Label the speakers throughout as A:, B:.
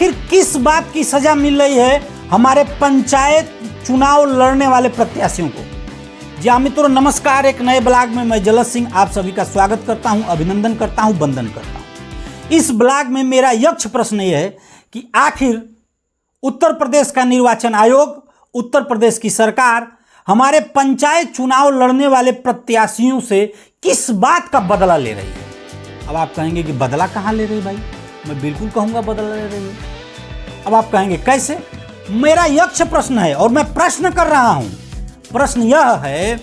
A: आखिर किस बात की सजा मिल रही है हमारे पंचायत चुनाव लड़ने वाले प्रत्याशियों को। जी हाँ मित्रों, नमस्कार। एक नए ब्लॉग में मैं जलस सिंह आप सभी का स्वागत करता हूं, अभिनंदन करता हूं, वंदन करता हूं। इस ब्लॉग में मेरा यक्ष प्रश्न यह है कि आखिर उत्तर प्रदेश का निर्वाचन आयोग, उत्तर प्रदेश की सरकार हमारे पंचायत चुनाव लड़ने वाले प्रत्याशियों से किस बात का बदला ले रही है। अब आप कहेंगे कि बदला कहाँ ले रही भाई? मैं बिल्कुल कहूंगा बदला ले रही है। अब आप कहेंगे कैसे? मेरा यक्ष प्रश्न है और मैं प्रश्न कर रहा हूं। प्रश्न यह है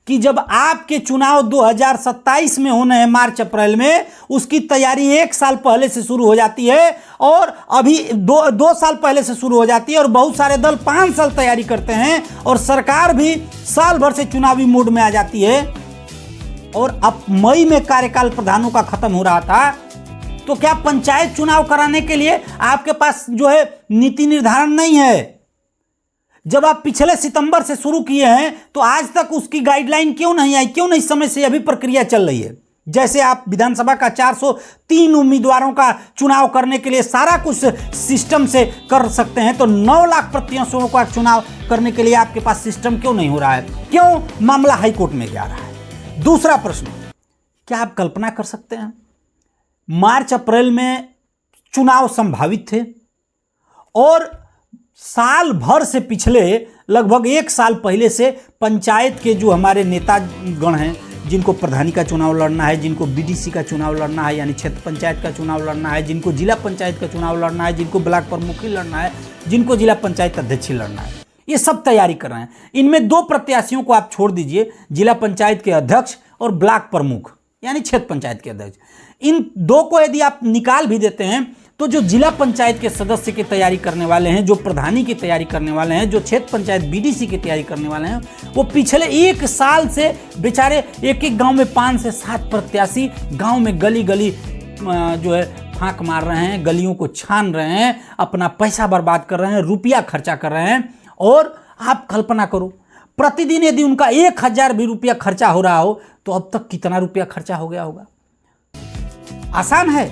A: कि जब आपके चुनाव 2027 में होने हैं, मार्च अप्रैल में, उसकी तैयारी 1 साल पहले से शुरू हो जाती है और अभी 2 साल पहले से शुरू हो जाती है और बहुत सारे दल 5 साल तैयारी करते हैं और सरकार भी साल भर से चुनावी मूड में आ जाती है। और अब मई में कार्यकाल प्रधानों का खत्म हो रहा था, तो क्या पंचायत चुनाव कराने के लिए आपके पास जो है नीति निर्धारण नहीं है? जब आप पिछले सितंबर से शुरू किए हैं तो आज तक उसकी गाइडलाइन क्यों नहीं आई? क्यों नहीं समय से अभी प्रक्रिया चल रही है? जैसे आप विधानसभा का 403 उम्मीदवारों का चुनाव करने के लिए सारा कुछ सिस्टम से कर सकते हैं, तो 9 लाख प्रत्याशियों का चुनाव करने के लिए आपके पास सिस्टम क्यों नहीं हो रहा है? क्यों मामला हाईकोर्ट में जा रहा है? दूसरा प्रश्न, क्या आप कल्पना कर सकते हैं मार्च अप्रैल में चुनाव संभावित थे और साल भर से पिछले लगभग 1 साल पहले से पंचायत के जो हमारे नेतागण हैं, जिनको प्रधानी का चुनाव लड़ना है, जिनको बीडीसी का चुनाव लड़ना है यानी क्षेत्र पंचायत का चुनाव लड़ना है, जिनको जिला पंचायत का चुनाव लड़ना है, जिनको ब्लॉक प्रमुखी लड़ना है, जिनको जिला पंचायत अध्यक्ष लड़ना है, ये सब तैयारी कर रहे हैं। इनमें 2 प्रत्याशियों को आप छोड़ दीजिए, जिला पंचायत के अध्यक्ष और ब्लॉक प्रमुख यानी क्षेत्र पंचायत के अध्यक्ष। इन 2 को यदि आप निकाल भी देते हैं तो जो जिला पंचायत के सदस्य की तैयारी करने वाले हैं, जो प्रधानी की तैयारी करने वाले हैं, जो क्षेत्र पंचायत बीडीसी की तैयारी करने वाले हैं, वो पिछले 1 साल से बेचारे एक गांव में 5 से 7 प्रत्याशी गांव में गली गली जो है फांक मार रहे हैं, गलियों को छान रहे हैं, अपना पैसा बर्बाद कर रहे हैं, रुपया खर्चा कर रहे हैं। और आप कल्पना करो, प्रतिदिन यदि उनका 1000 भी रुपया खर्चा हो रहा हो तो अब तक कितना रुपया खर्चा हो गया होगा? आसान है।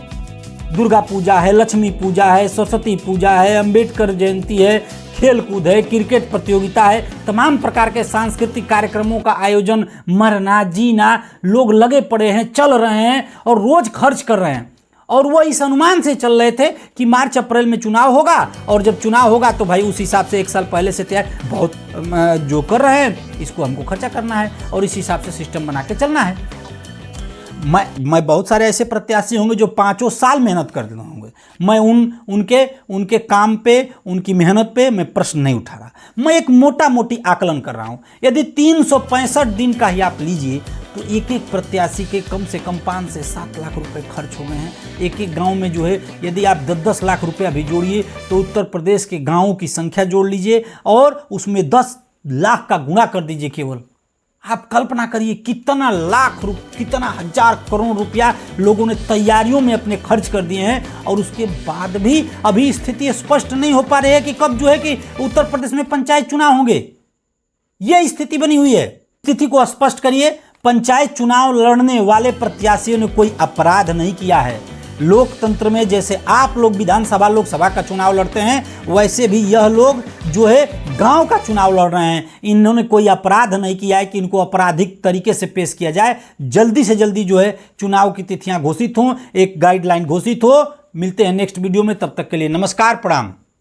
A: दुर्गा पूजा है, लक्ष्मी पूजा है, सरस्वती पूजा है, अंबेडकर जयंती है, खेल कूद है, क्रिकेट प्रतियोगिता है, तमाम प्रकार के सांस्कृतिक कार्यक्रमों का आयोजन, मरना जीना, लोग लगे पड़े हैं, चल रहे हैं और रोज खर्च कर रहे हैं। और वो इस अनुमान से चल रहे थे कि मार्च अप्रैल में चुनाव होगा और जब चुनाव होगा तो भाई उस हिसाब से 1 साल पहले से तैयार बहुत जो कर रहे हैं इसको हमको खर्चा करना है और इस हिसाब से सिस्टम बना के चलना है। मैं बहुत सारे ऐसे प्रत्याशी होंगे जो 5 साल मेहनत कर रहे होंगे। मैं उनके काम पे, उनकी मेहनत पे मैं प्रश्न नहीं उठा रहा। मैं एक मोटी आकलन कर रहा हूँ। यदि 365 दिन का ही आप लीजिए तो एक प्रत्याशी के कम से कम 5 से 7 लाख रुपए खर्च हो गए हैं। एक गांव में जो है यदि आप 10-10 लाख रुपया भी जोड़िए तो उत्तर प्रदेश के गाँवों की संख्या जोड़ लीजिए और उसमें 10 लाख का गुणा कर दीजिए केवल। आप कल्पना करिए कितना कितना 1000 करोड़ रुपया लोगों ने तैयारियों में अपने खर्च कर दिए हैं और उसके बाद भी अभी स्थिति स्पष्ट नहीं हो पा रही है कि कब जो है कि उत्तर प्रदेश में पंचायत चुनाव होंगे। यह स्थिति बनी हुई है। स्थिति को स्पष्ट करिए। पंचायत चुनाव लड़ने वाले प्रत्याशियों ने कोई अपराध नहीं किया है। लोकतंत्र में जैसे आप लोग विधानसभा लोकसभा का चुनाव लड़ते हैं, वैसे भी यह लोग जो है गांव का चुनाव लड़ रहे हैं। इन्होंने कोई अपराध नहीं किया है कि इनको आपराधिक तरीके से पेश किया जाए। जल्दी से जल्दी जो है चुनाव की तिथियां घोषित हों, एक गाइडलाइन घोषित हो। मिलते हैं नेक्स्ट वीडियो में, तब तक के लिए नमस्कार, प्रणाम।